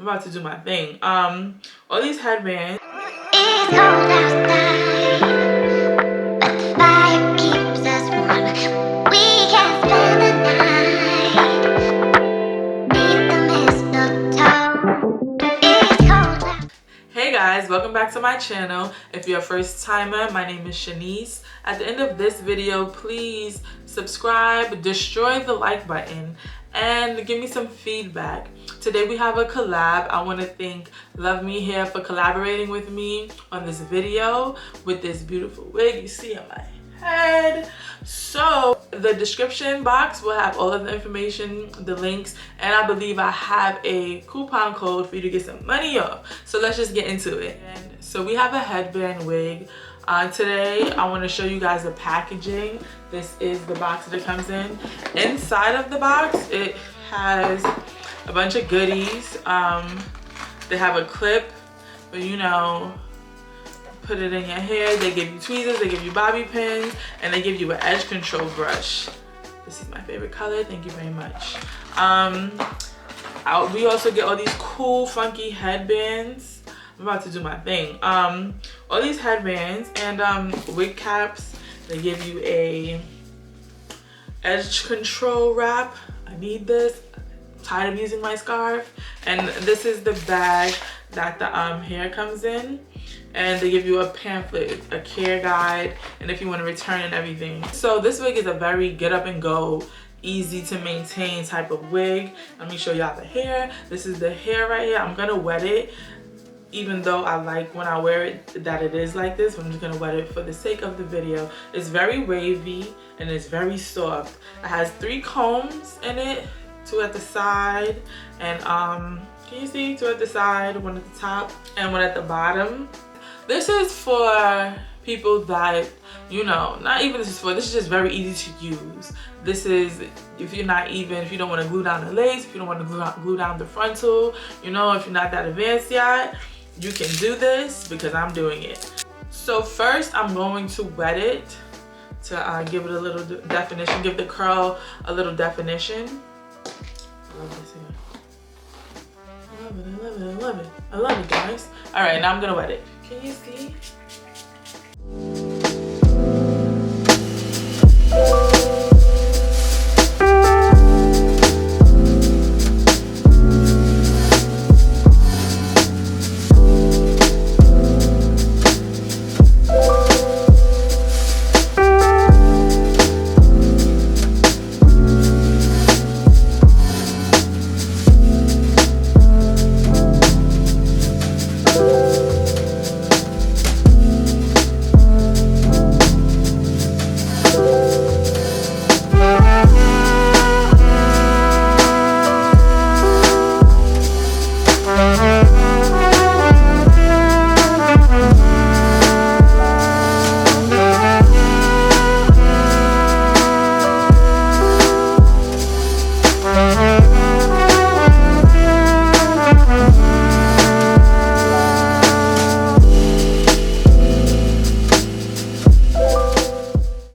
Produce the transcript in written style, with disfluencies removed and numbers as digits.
I'm about to do my thing. All these headbands. It's cold outside, but the fire keeps us warm. We can spend the night beneath the mistletoe. It's cold outside. Hey guys, welcome back to my channel. If you're a first timer, my name is Shanice. At the end of this video, please subscribe, destroy the like button, and give me some feedback. Today we have a collab. I want to thank Luvme here for collaborating with me on this video with this beautiful wig you see on my head. So the description box will have all of the information, the links, and I believe I have a coupon code for you to get some money off. So let's just get into it. And so we have a headband wig. Today I want to show you guys the packaging. This is the box that it comes in. Inside of the box it has a bunch of goodies. They have a clip, but you know, put it in your hair. They give you tweezers, they give you bobby pins, and they give you an edge control brush. This is my favorite color, thank you very much. We also get all these cool funky headbands. I'm about to do my thing. All these headbands and wig caps. They give you a edge control wrap. I need this. I'm tired of using my scarf. And this is the bag that the hair comes in. And they give you a pamphlet, a care guide, and if you want to return and everything. So this wig is a very get up and go, easy to maintain type of wig. Let me show y'all the hair. This is the hair right here. I'm gonna wet it, even though I like when I wear it that it is like this. I'm just gonna wet it for the sake of the video. It's very wavy and it's very soft. It has 3 combs in it, 2 at the side, and can you see 2 at the side, 1 at the top, and 1 at the bottom. This is for people that, you know, not even this is just very easy to use. This is if you don't want to glue down the lace, if you don't want to glue down the frontal, you know, if you're not that advanced yet, you can do this because I'm doing it. So first I'm going to wet it to give it a little definition, give the curl a little definition. I love this here. I love it, I love it, I love it. I love it, guys. All right, now I'm gonna wet it. Can you see?